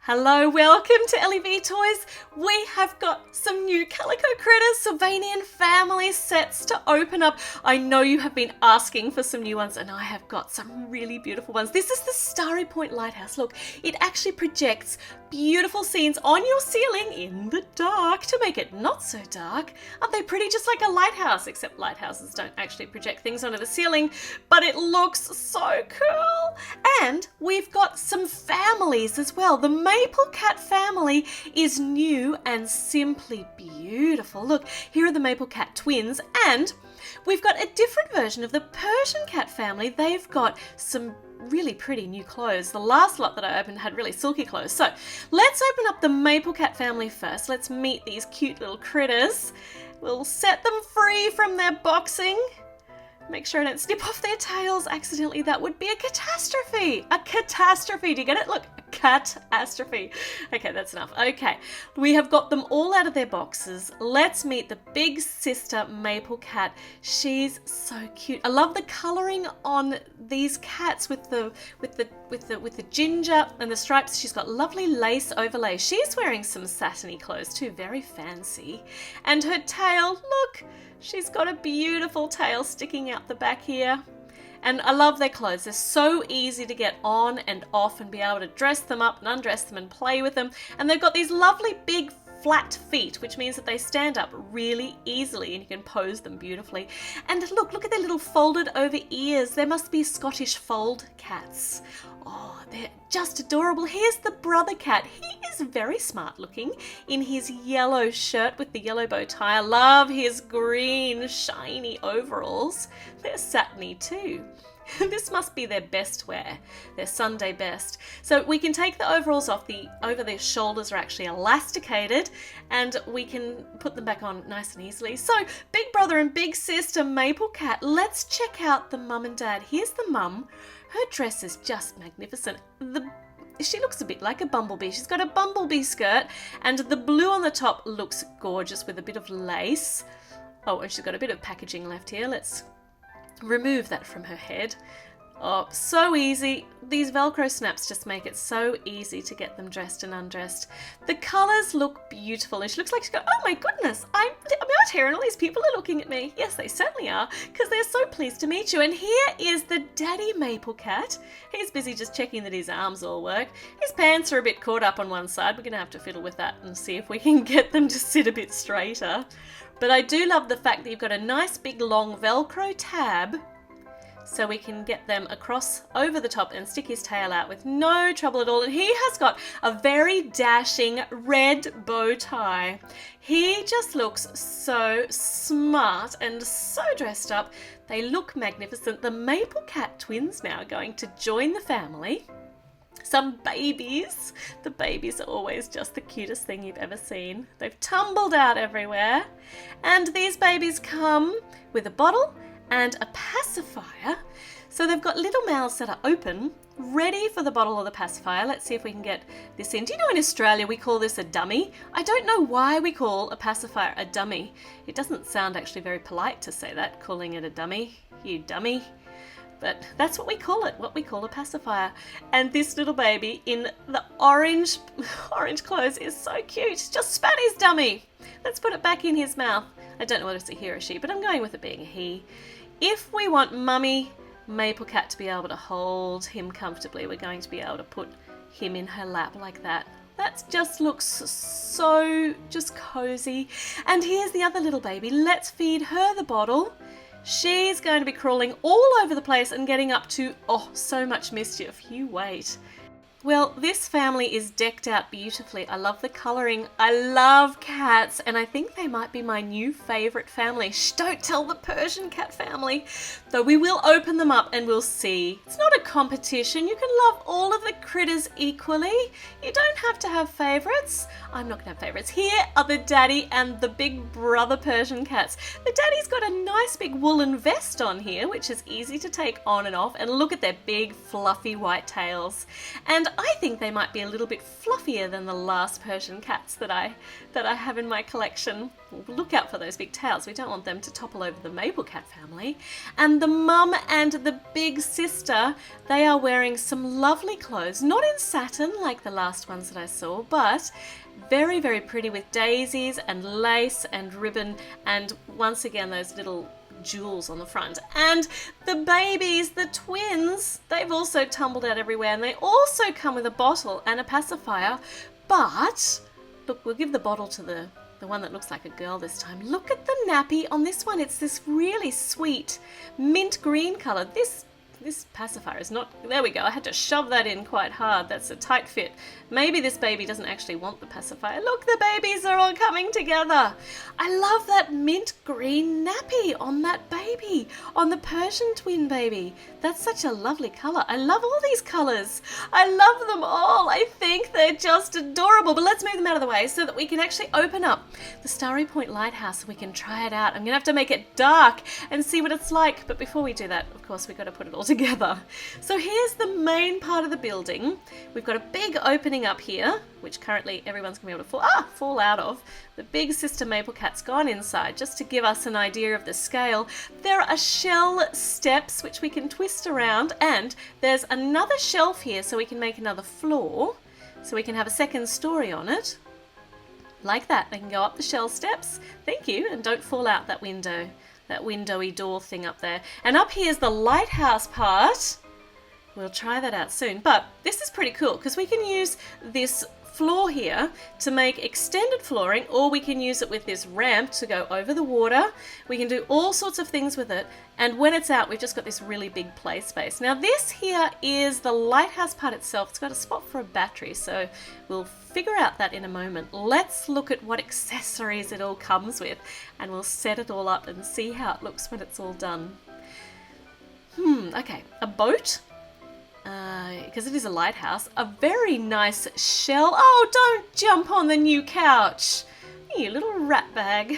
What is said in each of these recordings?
Hello, welcome to LEV Toys. We have got some new Calico Critters Sylvanian Families sets to open up. I know you have been asking for some new ones and I have got some really beautiful ones. This is the Starry Point Lighthouse. Look, it actually projects beautiful scenes on your ceiling in the dark to make it not so dark. Aren't they pretty? Just like a lighthouse, except lighthouses don't actually project things onto the ceiling, but it looks so cool. And we've got some families as well. The Maple Cat family is new and simply beautiful. Look, here are the Maple Cat twins, and we've got a different version of the Persian Cat family. They've got some really pretty new clothes. The last lot that I opened had really silky clothes. So let's open up the Maple Cat family first. Let's meet these cute little critters. We'll set them free from their boxing. Make sure I don't snip off their tails accidentally. That would be a catastrophe. A catastrophe. Do you get it? Look, a catastrophe. Okay, that's enough. Okay, we have got them all out of their boxes. Let's meet the big sister Maple Cat. She's so cute. I love the colouring on these cats with the ginger and the stripes. She's got lovely lace overlay. She's wearing some satiny clothes too, very fancy. And her tail, look. She's got a beautiful tail sticking out the back here. And I love their clothes. They're so easy to get on and off and be able to dress them up and undress them and play with them. And they've got these lovely big flat feet, which means that they stand up really easily and you can pose them beautifully. And look at their little folded over ears. They must be Scottish fold cats. Oh, they're just adorable. Here's the brother cat. He is very smart looking in his yellow shirt with the yellow bow tie. I love his green shiny overalls. They're satiny too. This must be their best wear, their Sunday best. So we can take the overalls off. Over their shoulders are actually elasticated and we can put them back on nice and easily. So big brother and big sister Maple Cat, let's check out the mum and dad. Here's the mum. Her dress is just magnificent. She looks a bit like a bumblebee. She's got a bumblebee skirt and the blue on the top looks gorgeous with a bit of lace. Oh, and she's got a bit of packaging left here. Let's remove that from her head. Oh, so easy. These Velcro snaps just make it so easy to get them dressed and undressed. The colours look beautiful and she looks like she's going, oh my goodness, I'm out here and all these people are looking at me. Yes, they certainly are, because they're so pleased to meet you. And here is the daddy Maple Cat. He's busy just checking that his arms all work. His pants are a bit caught up on one side. We're going to have to fiddle with that and see if we can get them to sit a bit straighter. But I do love the fact that you've got a nice big long Velcro tab so we can get them across over the top and stick his tail out with no trouble at all. And he has got a very dashing red bow tie. He just looks so smart and so dressed up. They look magnificent. The Maple Cat twins now are going to join the family. Some babies. The babies are always just the cutest thing you've ever seen. They've tumbled out everywhere. And these babies come with a bottle and a pacifier. So they've got little mouths that are open, ready for the bottle or the pacifier. Let's see if we can get this in. Do you know in Australia we call this a dummy? I don't know why we call a pacifier a dummy. It doesn't sound actually very polite to say that, calling it a dummy. You dummy. But that's what we call it, what we call a pacifier. And this little baby in the orange clothes is so cute. Just spat his dummy. Let's put it back in his mouth. I don't know whether it's a he or a she, but I'm going with it being a he. If we want Mummy Maple Cat to be able to hold him comfortably, we're going to be able to put him in her lap like that. That just looks so just cozy. And here's the other little baby. Let's feed her the bottle. She's going to be crawling all over the place and getting up to, oh, so much mischief. You wait. Well, this family is decked out beautifully. I love the colouring. I love cats, and I think they might be my new favourite family. Shh, don't tell the Persian Cat family. Though we will open them up and we'll see. It's not a competition. You can love all of the critters equally. You don't have to have favourites. I'm not going to have favourites. Here are the daddy and the big brother Persian cats. The daddy's got a nice big woolen vest on here, which is easy to take on and off. And look at their big fluffy white tails. And I think they might be a little bit fluffier than the last Persian cats that I have in my collection. Look out for those big tails. We don't want them to topple over the maple cat family. And the mum and the big sister, they are wearing some lovely clothes, not in satin like the last ones that I saw, but very, very pretty with daisies and lace and ribbon, and once again those little jewels on the front. And the babies, the twins, they've also tumbled out everywhere, and they also come with a bottle and a pacifier. But look, we'll give the bottle to the one that looks like a girl this time. Look at the nappy on this one. It's this really sweet mint green colour. This pacifier is not... There we go. I had to shove that in quite hard. That's a tight fit. Maybe this baby doesn't actually want the pacifier. Look, the babies are all coming together. I love that mint green nappy on that baby, on the Persian twin baby. That's such a lovely colour. I love all these colours. I love them all. I think they're just adorable. But let's move them out of the way so that we can actually open up the Starry Point Lighthouse so we can try it out. I'm going to have to make it dark and see what it's like. But before we do that, of course, we've got to put it all together. So here's the main part of the building. We've got a big opening up here, which currently everyone's going to be able to fall out of. The big sister maple cat's gone inside, just to give us an idea of the scale. There are shell steps which we can twist around, and there's another shelf here so we can make another floor, so we can have a second story on it. Like that. They can go up the shell steps. Thank you, and don't fall out that window. That windowy door thing up there. And up here's the lighthouse part. We'll try that out soon. But this is pretty cool because we can use this floor here to make extended flooring, or we can use it with this ramp to go over the water. We can do all sorts of things with it. And when it's out, we've just got this really big play space. Now this here is the lighthouse part itself. It's got a spot for a battery, so we'll figure out that in a moment. Let's look at what accessories it all comes with, and we'll set it all up and see how it looks when it's all done. Okay, a boat. Because it is a lighthouse, a very nice shell. Oh, don't jump on the new couch, you little rat bag.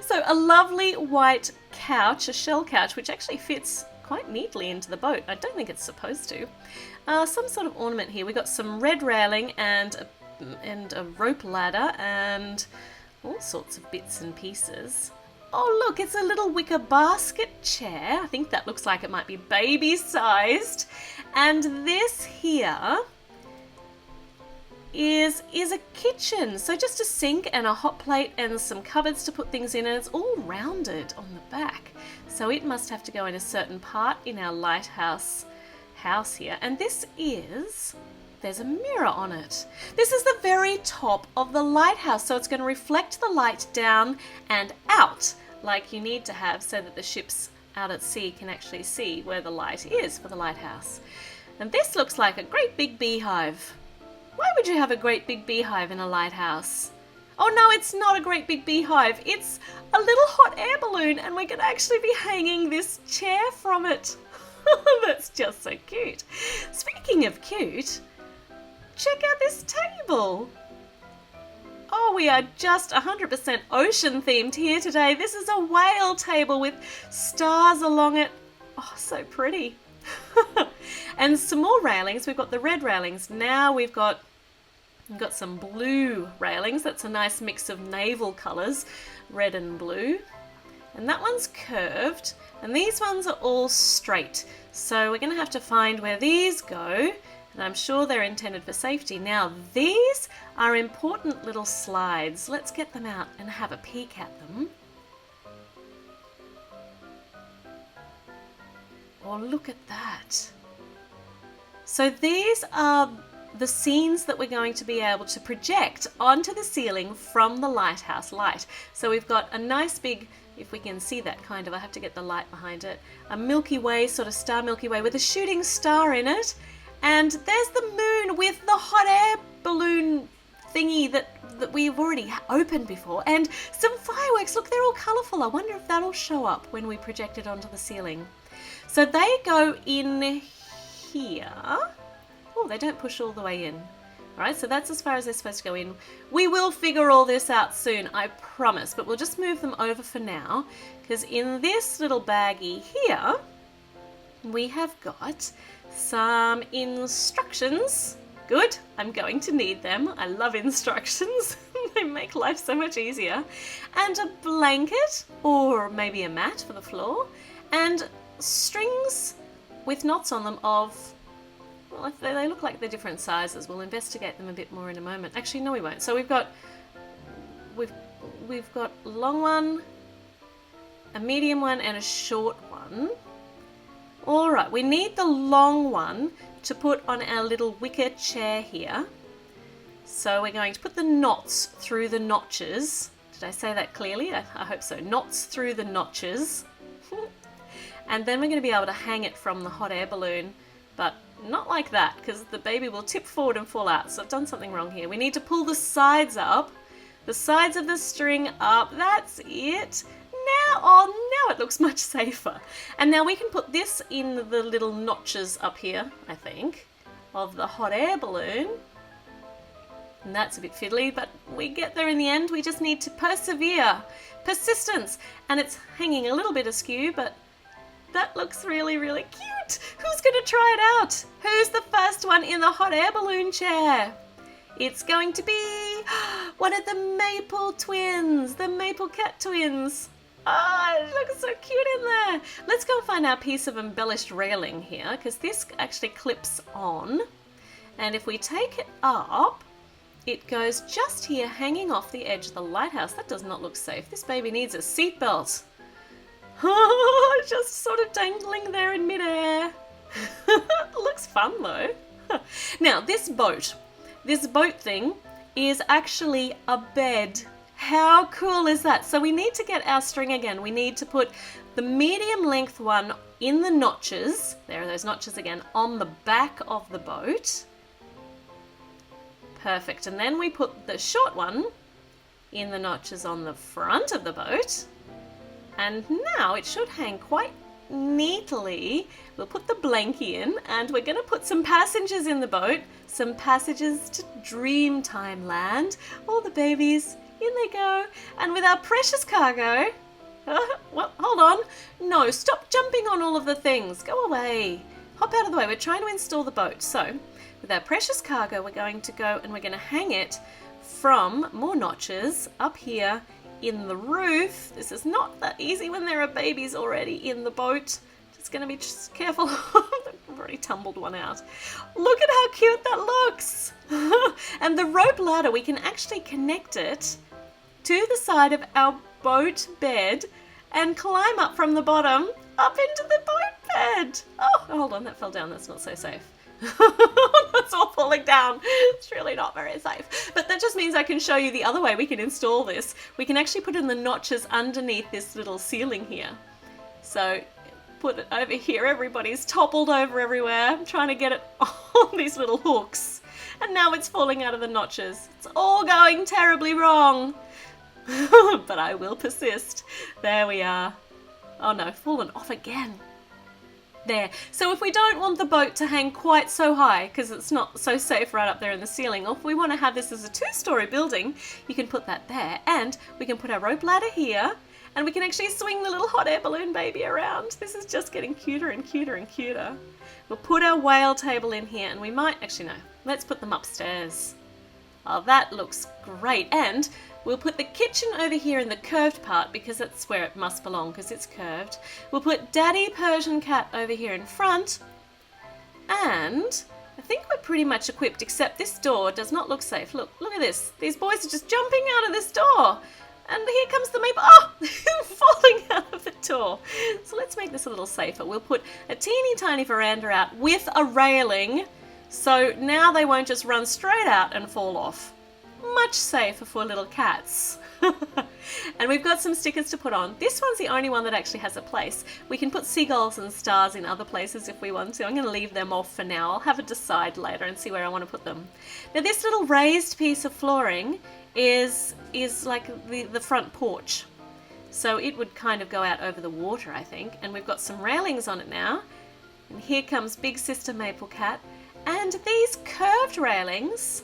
So a lovely white couch, a shell couch, which actually fits quite neatly into the boat. I don't think it's supposed to. Some sort of ornament here. We got some red railing and a rope ladder and all sorts of bits and pieces. Oh look, it's a little wicker basket chair. I think that looks like it might be baby-sized. And this here is a kitchen. So just a sink and a hot plate and some cupboards to put things in, and it's all rounded on the back. So it must have to go in a certain part in our lighthouse house here. And there's a mirror on it. This is the very top of the lighthouse, so it's going to reflect the light down and out like you need to have so that the ships out at sea can actually see where the light is for the lighthouse. And this looks like a great big beehive. Why would you have a great big beehive in a lighthouse? Oh no, it's not a great big beehive. It's a little hot air balloon, and we're going to actually be hanging this chair from it. That's just so cute. Speaking of cute, check out this table. Oh, we are just 100% ocean themed here today. This is a whale table with stars along it. Oh, so pretty. And some more railings. We've got the red railings. Now we've got some blue railings. That's a nice mix of naval colours, red and blue. And that one's curved. And these ones are all straight. So we're going to have to find where these go. And I'm sure they're intended for safety. Now, these are important little slides. Let's get them out and have a peek at them. Oh, look at that. So these are the scenes that we're going to be able to project onto the ceiling from the lighthouse light. So we've got a nice big, if we can see that kind of, I have to get the light behind it, a Milky Way, sort of star Milky Way with a shooting star in it. And there's the moon with the hot air balloon thingy that we've already opened before. And some fireworks. Look, they're all colourful. I wonder if that'll show up when we project it onto the ceiling. So they go in here. Oh, they don't push all the way in. All right, so that's as far as they're supposed to go in. We will figure all this out soon, I promise. But we'll just move them over for now. Because in this little baggie here, we have got some instructions Good, I'm going to need them. I love instructions. They make life so much easier. And a blanket, or maybe a mat for the floor, and strings with knots on them of, well, if they look like they're different sizes. We'll investigate them a bit more in a moment. Actually, no, we won't. So we've got a long one, a medium one, and a short one. All right, we need the long one to put on our little wicker chair here. So we're going to put the knots through the notches. Did I say that clearly? I hope so. Knots through the notches. And then we're going to be able to hang it from the hot air balloon, but not like that, because the baby will tip forward and fall out. So I've done something wrong here. We need to pull the sides up, the sides of the string up. That's it. Now it looks much safer. And now we can put this in the little notches up here, I think, of the hot air balloon. And that's a bit fiddly, but we get there in the end. We just need to persevere. Persistence. And it's hanging a little bit askew, but that looks really, really cute. Who's going to try it out? Who's the first one in the hot air balloon chair? It's going to be one of the Maple twins, the Maple Cat twins. Oh, it looks so cute in there. Let's go find our piece of embellished railing here, because this actually clips on. And if we take it up, it goes just here, hanging off the edge of the lighthouse. That does not look safe. This baby needs a seatbelt. Oh, just sort of dangling there in midair. Looks fun though. Now, this boat thing is actually a bed. How cool is that? So we need to get our string again. We need to put the medium length one in the notches. There are those notches again, on the back of the boat. Perfect. And then we put the short one in the notches on the front of the boat. And now it should hang quite neatly. We'll put the blankie in, and we're going to put some passengers in the boat. Some passengers to Dreamtime Land. All the babies, in they go. And with our precious cargo... well, hold on. No, stop jumping on all of the things. Go away. Hop out of the way. We're trying to install the boat. So, with our precious cargo, we're going to go and we're going to hang it from more notches up here in the roof. This is not that easy when there are babies already in the boat. Just going to be just careful. I've already tumbled one out. Look at how cute that looks. And the rope ladder, we can actually connect it to the side of our boat bed and climb up from the bottom up into the boat bed. Oh, hold on, that fell down. That's not so safe. That's all falling down. It's really not very safe. But that just means I can show you the other way we can install this. We can actually put in the notches underneath this little ceiling here. So put it over here. Everybody's toppled over everywhere. I'm trying to get it on these little hooks. And now it's falling out of the notches. It's all going terribly wrong. But I will persist. There we are. Oh no, fallen off again. There. So if we don't want the boat to hang quite so high, because it's not so safe right up there in the ceiling, or if we want to have this as a 2-story building, you can put that there. And we can put our rope ladder here, and we can actually swing the little hot air balloon baby around. This is just getting cuter and cuter and cuter. We'll put our whale table in here, and we might, actually no, let's put them upstairs. Oh, that looks great. And we'll put the kitchen over here in the curved part because that's where it must belong because it's curved. We'll put Daddy Persian Cat over here in front. And I think we're pretty much equipped, except this door does not look safe. Look at this. These boys are just jumping out of this door. And here comes the maple. Oh, falling out of the door. So let's make this a little safer. We'll put a teeny tiny veranda out with a railing. So now they won't just run straight out and fall off. Much safer for little cats. And we've got some stickers to put on. This one's the only one that actually has a place. We can put seagulls and stars in other places if we want to. I'm going to leave them off for now. I'll have a decide later and see where I want to put them. Now this little raised piece of flooring is like the front porch. So it would kind of go out over the water, I think. And we've got some railings on it now. And here comes Big Sister Maple Cat. And these curved railings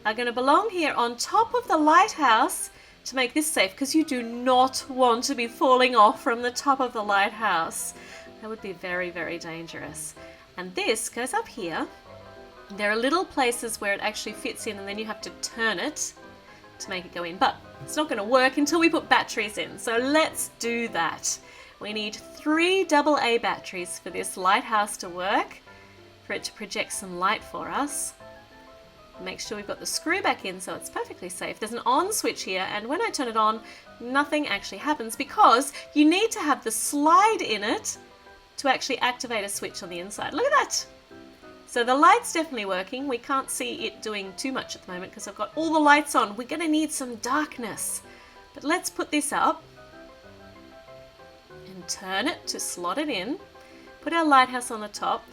are going to belong here on top of the lighthouse to make this safe, because you do not want to be falling off from the top of the lighthouse. That would be very, very dangerous. And this goes up here There are little places where it actually fits in and then you have to turn it to make it go in. But it's not going to work until we put batteries in. So let's do that. We need 3 AA batteries for this lighthouse to work, for it to project some light for us. Make sure we've got the screw back in so it's perfectly safe. There's an on switch here, and when I turn it on, nothing actually happens because you need to have the slide in it to actually activate a switch on the inside. Look at that! So the light's definitely working. We can't see it doing too much at the moment because I've got all the lights on. We're going to need some darkness. But let's put this up and turn it to slot it in. Put our lighthouse on the top.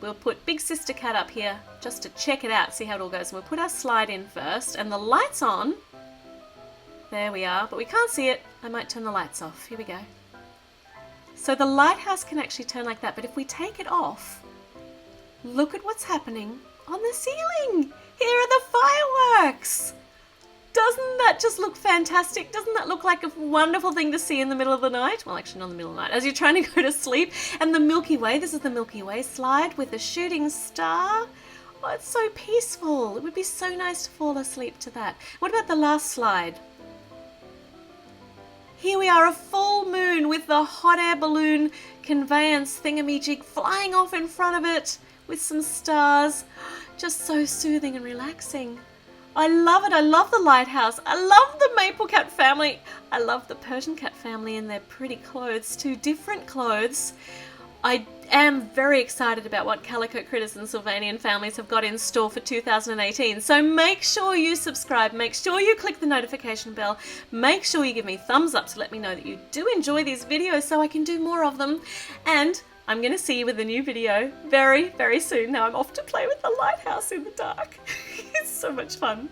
We'll put Big Sister Cat up here just to check it out, see how it all goes. We'll put our slide in first and the light's on. There we are, but we can't see it. I might turn the lights off. Here we go. So the lighthouse can actually turn like that, but if we take it off, look at what's happening on the ceiling. Here are the fireworks. Doesn't that just look fantastic? Doesn't that look like a wonderful thing to see in the middle of the night? Well, actually not in the middle of the night, as you're trying to go to sleep. And the Milky Way, this is the Milky Way slide with a shooting star. Oh, it's so peaceful. It would be so nice to fall asleep to that. What about the last slide? Here we are, a full moon with the hot air balloon conveyance thingamajig flying off in front of it with some stars. Just so soothing and relaxing. I love it. I love the lighthouse. I love the Maple Cat family. I love the Persian Cat family in their pretty clothes too. Different clothes. I am very excited about what Calico Critters and Sylvanian Families have got in store for 2018. So make sure you subscribe. Make sure you click the notification bell. Make sure you give me thumbs up to let me know that you do enjoy these videos so I can do more of them. And I'm going to see you with a new video very, very soon. Now I'm off to play with the lighthouse in the dark. It's so much fun.